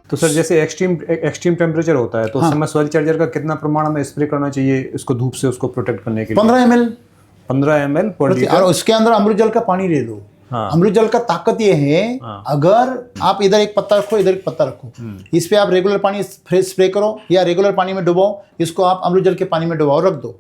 तो सर जैसे extreme temperature होता है तो उस समय सॉइल चार्जर का कितना प्रमाण हमें स्प्रे करना चाहिए इसको धूप से उसको प्रोटेक्ट करने के लिए? 15 ml पर लीटर। और उसके अंदर अमृत जल का पानी ले लो। हाँ। अमृत जल का ताकत ये है, अगर आप इधर एक पत्ता रखो इधर एक पत्ता रखो, इस पे आप रेगुलर पानी स्प्रे करो या रेगुलर पानी में डुबाओ, इसको आप अमृत जल के पानी में डुबाओ रख दो,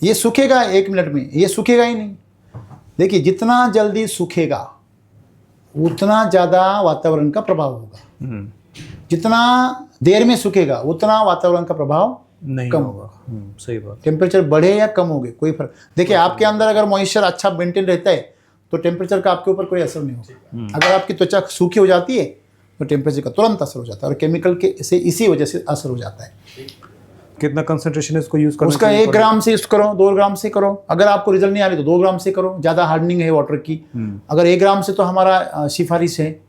ये सूखेगा 1 मिनट में, ये सूखेगा ही नहीं। देखिए जितना जल्दी सूखेगा उतना ज़्यादा वातावरण का प्रभाव होगा, जितना देर में सूखेगा उतना वातावरण का प्रभाव नहीं कम होगा। सही बात। टेम्परेचर बढ़े या कम होगे कोई फर्क। देखिए आपके अंदर अगर मॉइस्चर अच्छा मेंटेन रहता है तो टेम्परेचर का आपके ऊपर कोई असर नहीं होगा। अगर आपकी त्वचा सूखी हो जाती है तो टेम्परेचर का तुरंत असर हो जाता है, और केमिकल के से इसी वजह से असर हो जाता है। कितना कंसंट्रेशन इसको यूज करना उसका 1 ग्राम से यूज करो, 2 ग्राम से करो। अगर आपको रिजल्ट नहीं आ रही तो 2 ग्राम से करो, ज़्यादा हार्डनिंग है वाटर की। अगर 1 ग्राम से तो हमारा सिफारिश है,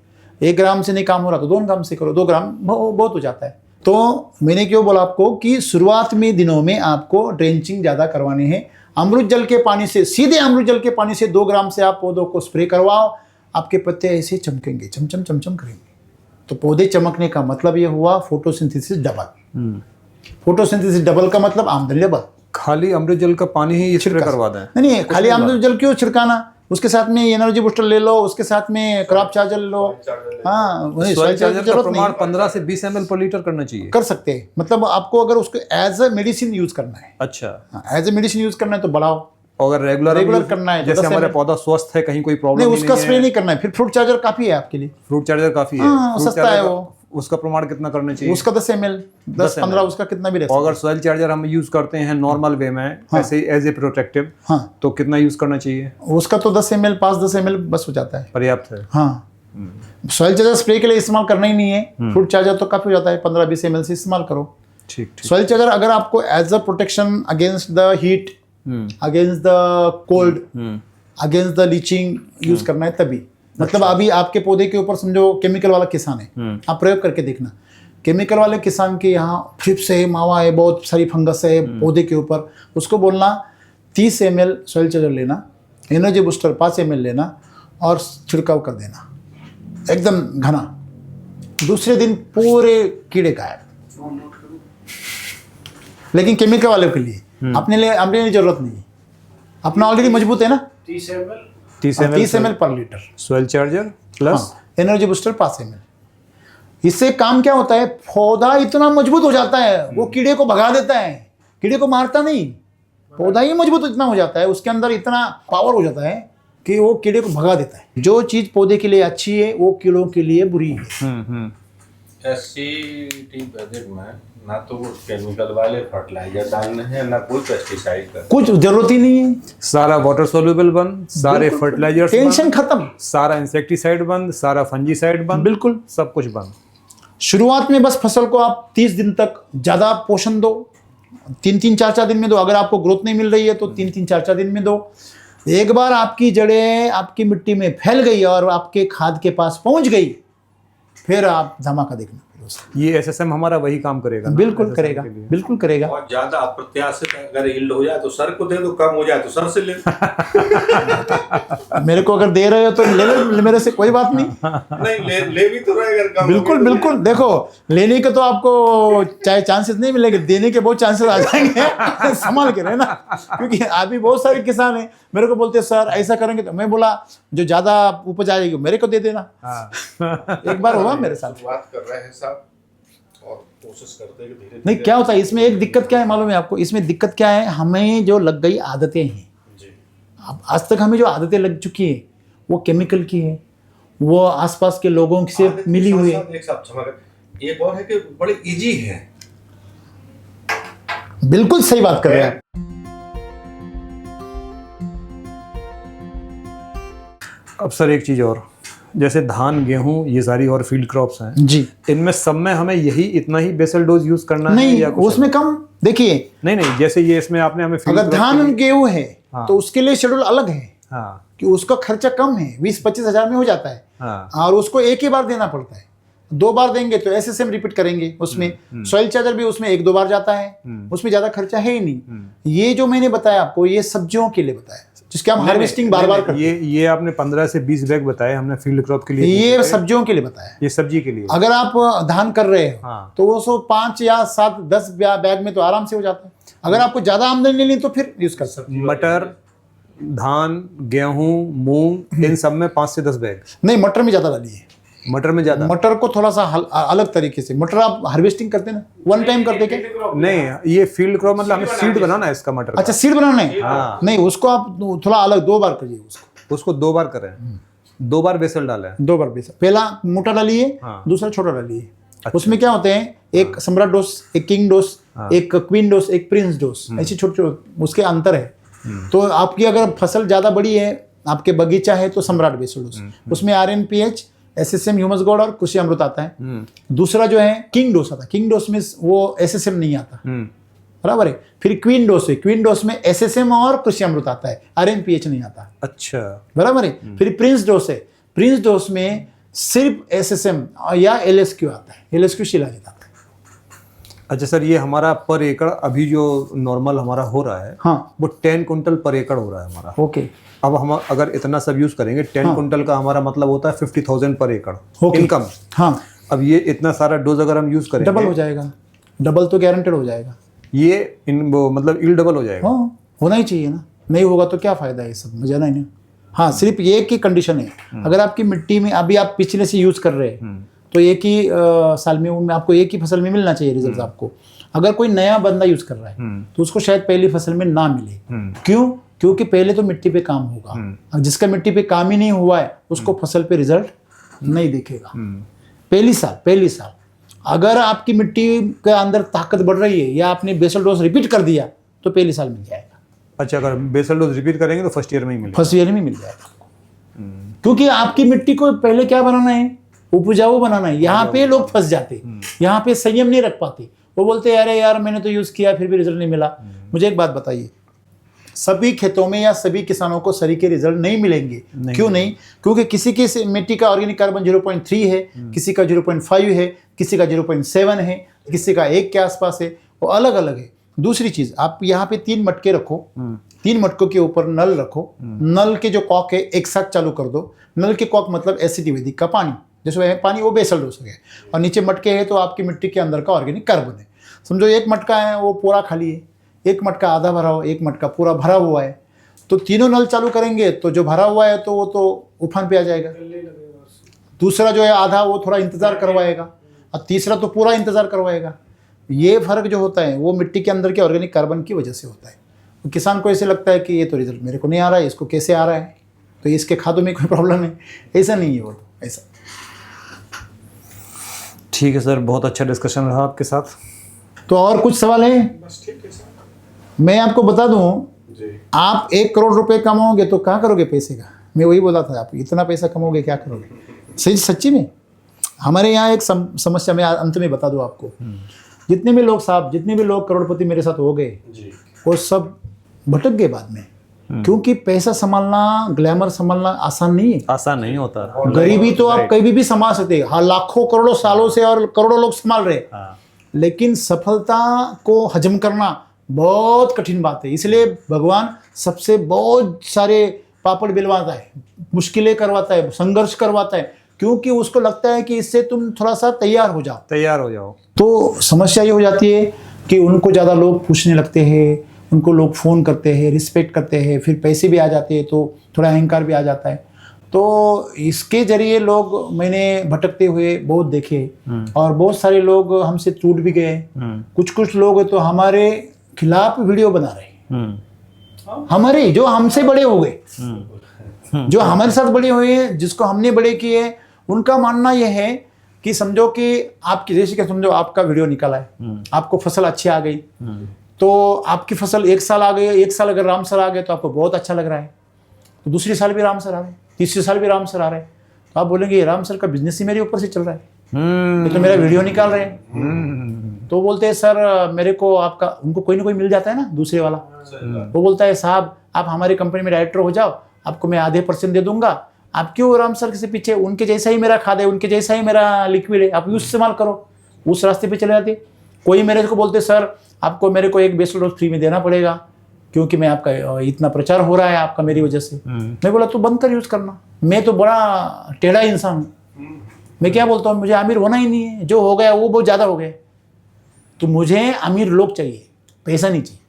1 ग्राम से नहीं काम हो रहा तो 2 ग्राम से करो। 2 ग्राम बहुत हो जाता है। तो मैंने क्यों बोला आपको कि शुरुआत में दिनों में आपको ड्रेंचिंग ज़्यादा करवानी है। अमृत जल के पानी से, सीधे अमृत जल के पानी से 2 ग्राम से आप पौधों को स्प्रे करवाओ, आपके पत्ते ऐसे चमकेंगे, चमचम चमचम करेंगे। तो पौधे चमकने का मतलब ये हुआ फोटोसिंथेसिस डबल। फोटोसिंथेसिस डबल का मतलब आमदनी डबल। खाली अमृत जल का पानी ही स्प्रे करवा दें? नहीं, खाली अमृत जल क्यों छिड़काना, उसके साथ में एनर्जी बूस्टर ले लो, उसके साथ में क्रॉप चार्जर ले लो। हाँ, सॉइल चार्जर का प्रमाण 15 से 20 ml पर लीटर करना चाहिए। कर सकते हैं, मतलब आपको अगर उसको एज अ मेडिसिन यूज करना है। अच्छा, एज अ मेडिसिन यूज करना है तो बढ़ाओ। अगर रेगुलर करना है जैसे हमारे पौधा स्वस्थ है, कहीं कोई प्रॉब्लम नहीं, उसका स्प्रे नहीं करना है। फिर फ्रूट चार्जर काफी है आपके लिए। फ्रूट चार्जर काफी है, सस्ता है वो। उसका प्रमाण कितना करना चाहिए? उसका 10 ml, 10-15 उसका कितना भी अगर सॉइल चार्जर हम यूज करते हैं नॉर्मल वे में, ऐसे एज ए प्रोटेक्टिव, तो कितना यूज करना चाहिए? उसका तो 10 ml, 5-10 ml बस हो जाता है, पर्याप्त है। हाँ, सॉइल चार्जर स्प्रे के लिए इस्तेमाल करना ही नहीं है। फ्रूट चार्जर तो काफी हो जाता है, 15-20 ml से इस्तेमाल करो। ठीक। सॉइल चार्जर अगर आपको as a protection against the heat, against the cold, against the leaching use करना है तभी। मतलब अभी आपके पौधे के ऊपर समझो केमिकल वाला किसान है, आप प्रयोग करके देखना। केमिकल वाले किसान के यहाँ थ्रिप्स है, मावा है, बहुत सारी फंगस है पौधे के ऊपर, उसको बोलना 30 ml सॉइल चार्जर लेना, एनर्जी बूस्टर 5 ml लेना और छिड़काव कर देना एकदम घना। दूसरे दिन पूरे कीड़े गायब। लेकिन केमिकल वाले के लिए अपने लिए जरूरत नहीं है, अपना ऑलरेडी मजबूत है ना। 30 ml पर litre soil charger plus energy booster 5 ml। इससे काम क्या होता है, पौधा इतना मजबूत हो जाता है, वो कीड़े को भगा देता है, कीड़े को मारता नहीं, पौधा ही मजबूत इतना हो जाता है, उसके अंदर इतना पावर हो जाता है कि वो कीड़े को भगा देता है। जो चीज पौधे के लिए अच्छी है वो कीड़ों के लिए बुरी है। एससीटी बजट में ना तो वो केमिकल वाले फर्टिलाइजर डालने हैं, ना कोई पेस्टिसाइड का कुछ जरूरत ही नहीं है। सारा वाटर सोल्यूबल बंद, सारे फर्टिलाइजर्स टेंशन खत्म, सारा इंसेक्टिसाइड बंद, सारा फंजीसाइड बंद, बिल्कुल सब कुछ बंद। शुरुआत में बस फसल को आप 30 दिन तक ज़्यादा पोषण दो, 3-3, 4-4 दिन में दो। अगर आपको ग्रोथ नहीं मिल रही है तो 3-3, 4-4 दिन में दो। एक बार आपकी जड़ें आपकी मिट्टी में फैल गई और आपके खाद के पास पहुंच गई, फिर आप धमाका देखना। ये एसएसएम हमारा वही काम करेगा? बिल्कुल करेगा, बिल्कुल करेगा। और ज्यादा अप्रत्याशित अगर यील्ड हो जाए तो सर को दे दो, कम हो जाए तो सर से ले मेरे को अगर दे रहे हो तो ले लो, मेरे से कोई बात नहीं। नहीं ले भी तो रहेगा कम। बिल्कुल बिल्कुल, देखो लेने के तो आपको चाहे चांसेस नहीं मिलेंगे, देने के बहुत चांसेस आ जाएंगे। संभाल के रहना, क्योंकि अभी बहुत सारे किसान हैं मेरे को बोलते हैं सर ऐसा करेंगे, तो मैं बोला जो ज्यादा उपज आएगी मेरे को दे देना। एक बार हुआ मेरे साथ। बात कर रहे हैं साहब और कोशिश करते हैं कि धीरे नहीं, क्या होता है इसमें एक दिक्कत क्या है मालूम है आपको? इसमें दिक्कत क्या है, हमें जो लग गई आदतें हैं, अब आज तक हमें जो आदतें लग चुकी है वो केमिकल की है, वो आसपास के लोगों से मिली हुई है। एक और है कि बड़े इजी है। बिल्कुल सही बात कर रहे हैं। अब सर एक चीज और, जैसे धान, गेहूं, ये सारी और फील्ड क्रॉप्स हैं जी, इनमें सब में हमें यही इतना ही बेसल डोज यूज करना नहीं, है या कुछ उसमें कम? देखिए नहीं, जैसे ये इसमें आपने हमें अगर धान गेहूं है तो उसके लिए शेड्यूल अलग है। हाँ, कि उसका खर्चा कम है, 20-25 हजार में हो जाता है। हाँ, और उसको एक ही बार देना पड़ता है। 2 बार देंगे तो एसएसएम रिपीट करेंगे उसमें। सॉइल चार्जर भी उसमें 1-2 बार जाता है, उसमें ज्यादा खर्चा है ही नहीं। ये जो मैंने बताया आपको ये सब्जियों के लिए बताया। जिसके हम हार्वेस्टिंग बार बार करते हैं। ये आपने 15 से 20 बैग बताए हमने फील्ड क्रॉप के लिए, ये सब्जियों के लिए बताया। ये सब्जी के लिए। अगर आप धान कर रहे हो हाँ। तो वो 5 या 7 10 बैग में तो आराम से हो जाता है। अगर आपको ज्यादा आमदनी लेनी तो फिर यूज कर सकते हैं। मटर, धान, गेहूं, मूंग, इन सब में 5 से 10 बैग। नहीं, मटर में ज्यादा डालिए। मटर में ज्यादा? मटर को थोड़ा सा अलग तरीके से। मटर आप हार्वेस्टिंग करते ना, वन टाइम करते क्या? नहीं, ये फील्ड क्रॉप मतलब हमें सीड बनाना है इसका मटर का। अच्छा, सीड बनाना है। हाँ। नहीं, उसको आप थोड़ा अलग 2 बार करिए। उसको 2 बार करें, 2 बार बेसल डालें। 2 बार बेसल। पहला मोटा डालिए, हाँ। दूसरा छोटा डालिए। अच्छा। उसमें क्या होते हैं, एक सम्राट डोज, एक किंग डोज, एक क्वीन डोज, एक प्रिंस डोज, ऐसे छोटे छोटे उसके अंतर है। तो आपकी अगर फसल ज्यादा बड़ी है, आपके बगीचा है, तो सम्राट बेसल डोज, उसमें RNPH, SSM ह्यूमस गोल्ड और कृषि अमृत आता है। दूसरा जो है किंग डोज आता है। किंग डोज में वो SSM नहीं आता, बराबर है। फिर क्वीन डोज है, क्वीन डोज में SSM और कृषि अमृत आता है, RNPH नहीं आता। अच्छा, बराबर है। फिर प्रिंस डोज है, प्रिंस डोज में सिर्फ SSM या LSQ आता है, LSQ शिलाजीत आता है। अच्छा सर, ये हमारा पर एकड़ अभी जो नॉर्मल हमारा हो रहा है, हाँ, वो 10 कुंटल पर एकड़ हो रहा है हमारा। ओके। अब हम अगर इतना सब यूज करेंगे, 10 कुंटल का हमारा मतलब होता है 50,000 पर एकड़ ओके। इनकम। हाँ, अब ये इतना सारा डोज अगर हम यूज करेंगे, डबल हो जाएगा। डबल तो गारंटेड हो जाएगा। ये मतलब इल डबल हो जाएगा। हाँ, होना ही चाहिए ना, नहीं होगा तो क्या फायदा है, ये सब मजा नहीं। हाँ, सिर्फ एक ही कंडीशन है, अगर आपकी मिट्टी में अभी आप पिछले से यूज कर रहे हैं तो एक ही साल में उनमें आपको एक ही फसल में मिलना चाहिए रिजल्ट आपको। अगर कोई नया बंदा यूज कर रहा है तो उसको शायद पहली फसल में ना मिले। क्यों? क्योंकि पहले तो मिट्टी पे काम होगा, अब जिसका मिट्टी पे काम ही नहीं हुआ है उसको फसल पे रिजल्ट नहीं दिखेगा। पहली साल अगर आपकी मिट्टी के अंदर ताकत बढ़ रही है या आपने बेसल डोज रिपीट कर दिया तो पहली साल मिल जाएगा। अच्छा, अगर बेसल डोज रिपीट करेंगे तो फर्स्ट ईयर में ही मिलेगा। फर्स्ट ईयर में मिल जाएगा आपको। क्योंकि आपकी मिट्टी को पहले क्या बनाना है, उपजाऊ बनाना है। यहाँ पे लोग फंस जाते, यहाँ पे संयम नहीं रख पाते। वो बोलते हैं अरे यार मैंने तो यूज किया फिर भी रिजल्ट नहीं मिला। मुझे एक बात बताइए, सभी खेतों में या सभी किसानों को सरीखे रिजल्ट नहीं मिलेंगे। क्यों नहीं? क्योंकि किसी की मिट्टी का ऑर्गेनिक कार्बन 0.3 है, किसी का 0.5 है, किसी का 0.7 है, किसी का 1 के आसपास है, वो अलग अलग है। दूसरी चीज, आप यहाँ पे 3 मटके रखो, 3 मटकों के ऊपर नल रखो, नल के जो कॉक है एक साथ चालू कर दो। नल के कॉक मतलब एसिड वैदिक का पानी, जैसे पानी वो बेसल डोज है, और नीचे मटके है तो आपकी मिट्टी के अंदर का ऑर्गेनिक कार्बन है। समझो एक मटका है वो पूरा खाली है, एक मटका आधा भरा हुआ, एक मटका पूरा भरा हुआ है, तो तीनों नल चालू करेंगे तो जो भरा हुआ है तो वो तो उफान पे आ जाएगा। दूसरा जो है आधा वो थोड़ा इंतजार करवाएगा, और तीसरा तो पूरा इंतजार करवाएगा। ये फर्क जो होता है वो मिट्टी के अंदर के ऑर्गेनिक कार्बन की वजह से होता है। तो किसान को ऐसे लगता है कि ये तो रिजल्ट मेरे को नहीं आ रहा है, इसको कैसे आ रहा है, तो इसके खादों में कोई प्रॉब्लम है। ऐसा नहीं है, वो ऐसा। ठीक है सर, बहुत अच्छा डिस्कशन रहा आपके साथ। तो और कुछ सवाल है? बस ठीक है सर। मैं आपको बता दूं, जी। आप 1 करोड़ रुपए कमाओगे तो क्या करोगे पैसे का? मैं वही बोला था, आप इतना पैसा कमाओगे क्या करोगे? सही सच्ची में हमारे यहाँ एक समस्या मैं अंत में बता दूं आपको। जितने भी लोग साहब, जितने भी लोग करोड़पति मेरे साथ हो गए, वो सब भटक गए बाद में। क्योंकि पैसा संभालना, ग्लैमर संभालना आसान नहीं है, आसान नहीं होता। गरीबी तो आप कभी भी संभाल सकते हैं, हाँ, लाखों करोड़ों सालों से और करोड़ों लोग संभाल रहे हैं। लेकिन सफलता को हजम करना बहुत कठिन बात है। इसलिए भगवान सबसे बहुत सारे पापड़ बिलवाता है, मुश्किलें करवाता है, संघर्ष करवाता है, क्योंकि उसको लगता है कि इससे तुम थोड़ा सा तैयार हो जाओ। तो समस्या ये हो जाती है कि उनको ज़्यादा लोग पूछने लगते हैं, उनको लोग फ़ोन करते हैं, रिस्पेक्ट करते हैं, फिर पैसे भी आ जाते हैं तो थोड़ा अहंकार भी आ जाता है। तो इसके जरिए लोग मैंने भटकते हुए बहुत देखे, और बहुत सारे लोग हमसे टूट भी गए। कुछ लोग तो हमारे खिलाफ वीडियो बना रहे हैं, हमारे जो हमसे बड़े हो गए, जो हमारे साथ बड़े हुए हैं, जिसको हमने बड़े किए, उनका मानना यह है कि समझो कि आपकी, जैसे कि समझो आपका वीडियो निकला है, आपको फसल अच्छी आ गई, तो आपकी फसल 1 साल आ गई, 1 साल अगर राम सर आ गए तो आपको बहुत अच्छा लग रहा है, तो दूसरे साल भी राम सर आ रहे, तीसरे साल भी राम सर आ रहे, तो आप बोलेंगे राम सर का बिजनेस ही मेरे ऊपर से चल रहा है, ये तो मेरा वीडियो निकाल रहे हैं। तो बोलते हैं सर मेरे को आपका, उनको कोई ना कोई मिल जाता है ना दूसरे वाला, वो बोलता है साहब आप हमारी कंपनी में डायरेक्टर हो जाओ, आपको मैं आधे % दे दूंगा, आप क्यों राम सर के पीछे, उनके जैसा ही मेरा खाद है, उनके जैसा ही मेरा लिक्विड है, आप यूज इस्तेमाल करो। उस रास्ते पे चले जाते। कोई मेरे को बोलते सर आपको मेरे को 1 बेसल डोज फ्री में देना पड़ेगा, क्योंकि मैं आपका इतना प्रचार हो रहा है आपका मेरी वजह से। मैं बोला तू बंद कर यूज़ करना, मैं तो बड़ा टेढ़ा इंसान हूँ, मैं क्या बोलता हूँ मुझे अमीर होना ही नहीं है, जो हो गया वो बहुत ज़्यादा हो गया, तो मुझे अमीर लोग चाहिए, पैसा नहीं चाहिए।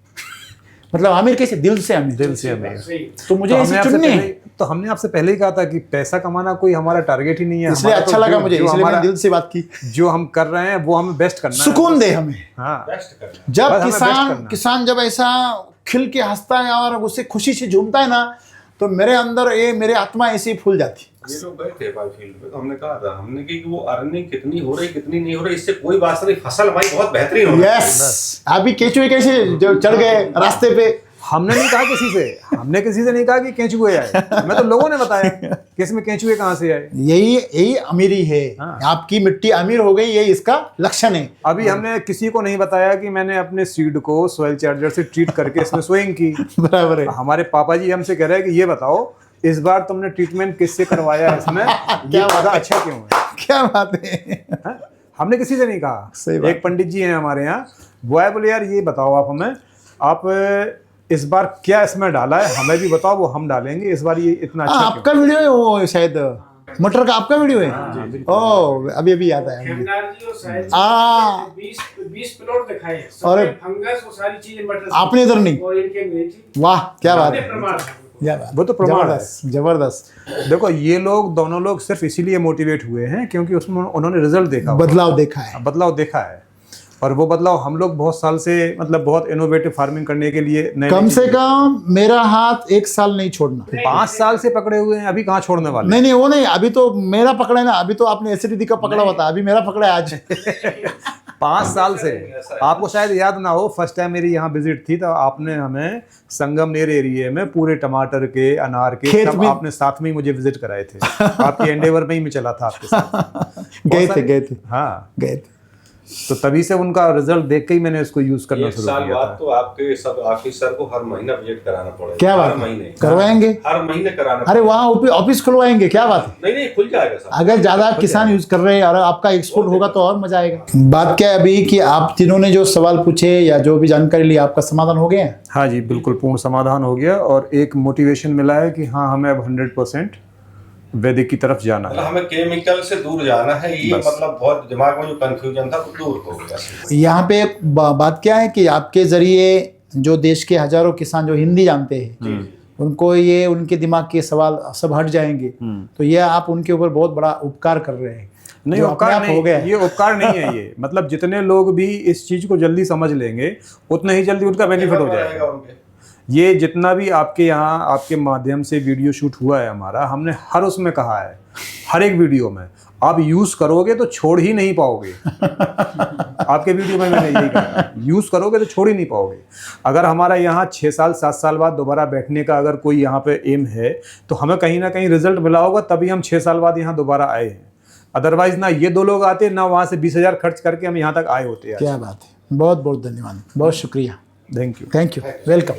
मतलब अमीर कैसे, दिल से अमीर, दिल से अमीर। तो मुझे ऐसे चुनने हैं। तो हमने आपसे पहले ही कहा था कि पैसा कमाना कोई हमारा टारगेट ही नहीं है, इसलिए हमारा अच्छा तो लगा जो- मुझे, जो इसलिए हमारा मैंने दिल से बात की। जो हम कर रहे हैं वो हमें बेस्ट करना है। सुकून दे हमें। हाँ, बेस्ट करना। जब बस हमें बेस्ट करना है। किसान जब ऐसा खिल के हंसता है और उससे खुशी से झूमता है ना, तो मेरे अंदर ये मेरे आत्मा ऐसी फूल जाती। ये लोग गए थे भाई फील्ड पे, तो हमने कहा था, हमने कि वो अर्निंग कितनी हो रही कितनी नहीं हो रही, इससे कोई बात नहीं, फसल भाई बहुत बेहतरीन हो रही है। यस, अभी केचुए कैसे जो चढ़ गए रास्ते पे। हमने नहीं कहा किसी से, हमने किसी से नहीं कहा कि केंचुए आए, मैं तो लोगों ने बताया कि इसमें केंचुए कहाँ से आए। यही अमीरी है। हाँ। आपकी मिट्टी अमीर हो गई, ये इसका लक्षण है। अभी हमने किसी को नहीं बताया कि मैंने अपने सीड को सॉइल चार्जर से ट्रीट करके इसमें सोइंग की। बराबर है। हमारे पापा जी हमसे कह रहे हैं कि ये बताओ इस बार तुमने ट्रीटमेंट किससे करवाया है इसमें, क्या ये बात पौधा है। अच्छा क्यों है। क्या बात है। हाँ? हमने किसी से नहीं कहा। सही बात। एक पंडित जी हैं हमारे यहाँ, वो आए बोले यार ये बताओ आप हमें, आप इस बार क्या इसमें डाला है, हमें भी बताओ, वो हम डालेंगे इस बार ये इतना अच्छा क्यों। आपका वीडियो है वो शायद, मटर का आपका वीडियो है। ओह, अभी अभी याद आया मुझे। खेमनार जी और साहिल जी आ 20 प्लॉट दिखाए हैं। और सबके फंगस और सारी चीजें मटर आपने इधर नहीं। और इनके मेथी वाह, क्या बात है। प्रमाण क्या बात। वो तो प्रमाण है। जबरदस्त जबरदस्त। देखो ये लोग दोनों लोग सिर्फ इसीलिए मोटिवेट हुए हैं क्योंकि उसमें उन्होंने रिजल्ट देखा हुआ है, बदलाव देखा है। बदलाव देखा है। और वो बदलाव हम लोग बहुत साल से, मतलब बहुत इनोवेटिव फार्मिंग करने के लिए नए कम से कम मेरा हाथ 1 साल नहीं छोड़ना। 5 साल से पकड़े हुए हैं, अभी कहाँ छोड़ने वाले। नहीं नहीं, वो नहीं, अभी तो मेरा पकड़ा है ना, अभी तो आपने एसिडिटी का पकड़ा हुआ था, अभी मेरा पकड़ा है आज। 5 साल से। आपको शायद याद ना हो, फर्स्ट टाइम मेरी यहाँ विजिट थी तो आपने हमें संगमनेर एरिया में पूरे टमाटर के, अनार के खेत सब में- आपने साथ में ही मुझे विजिट कराए थे। आपके एंडेवर में ही मैं चला था आपके साथ। गए थे। हाँ, गए थे। तो तभी से उनका रिजल्ट देख के ही मैंने इसको यूज करना एक शुरू साल किया बाद था। तो आपके सब ऑफिसर को हर महीना विजिट कराना पड़ेगा। क्या बात हर है? महीने करवाएंगे। हर महीने कराना अरे वहाँ ऑफिस खुलवाएंगे, क्या बात है। नहीं नहीं, खुल जाएगा सब। अगर ज्यादा किसान यूज कर रहे हैं और आपका एक्सपोर्ट होगा तो और मजा आएगा। बात क्या है अभी कि आप तीनों ने जो सवाल पूछे या जो भी जानकारी ली, आपका समाधान हो गया है? हाँ जी, बिल्कुल पूर्ण समाधान हो गया और एक मोटिवेशन मिला है कि हाँ हमें अब 100% वैदिक की तरफ जाना मतलब है। हमें केमिकल से दूर जाना है, ये बस। मतलब बहुत दिमाग में जो कंफ्यूजन था वो दूर हो गया। यहाँ पे बात क्या है कि आपके जरिए जो देश के हजारों किसान जो हिंदी जानते हैं, उनको ये उनके दिमाग के सवाल सब हट जाएंगे। तो ये आप उनके ऊपर बहुत बड़ा उपकार कर रहे हैं। नहीं, जो अपने उपकार आप नहीं, हो गया है। ये उपकार नहीं है ये। मतलब जितने लोग भी इस चीज को जल्दी समझ लेंगे उतना ही जल्दी उनका बेनिफिट हो जाएगा। उनके ये जितना भी आपके यहाँ आपके माध्यम से वीडियो शूट हुआ है हमारा, हमने हर उसमें कहा है, हर एक वीडियो में आप यूज करोगे तो छोड़ ही नहीं पाओगे। आपके वीडियो में मैंने यही कहा, यूज करोगे तो छोड़ ही नहीं पाओगे। अगर हमारा यहाँ 6 साल 7 साल बाद दोबारा बैठने का अगर कोई यहाँ पे एम है तो हमें कहीं ना कहीं रिजल्ट मिला होगा, तभी हम 6 साल बाद यहाँ दोबारा आए हैं। अदरवाइज ना ये 2 लोग आते, ना वहाँ से 20,000 खर्च करके हम यहाँ तक आए होते हैं। क्या बात है। बहुत बहुत धन्यवाद, बहुत शुक्रिया। Thank you. Thank you, welcome.